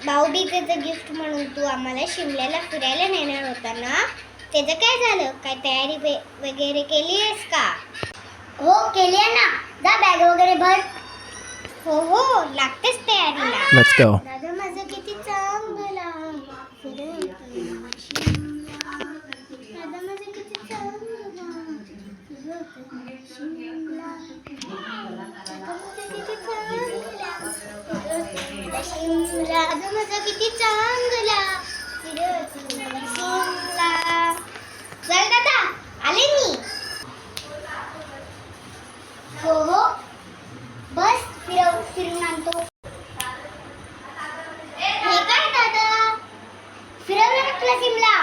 भाऊबीजेचं gift म्हणून तू आम्हाला शिमल्याला फिरायला नेणार होता ना, त्याचं काय झालं? काय तयारी वगैरे केली आहेस का? हो केली आहे ना. जा बॅग वगैरे भर. हो लागतेच तयारीला. Let's go. दादा माझं किती चांगला दादा माझं किती चांगला शिमला. दादा माझं किती चांगला शिमला. चल दादा आले मी. हो बस फिरून आणतो. हे काय दादा? फिरवलं ना तुला शिमला.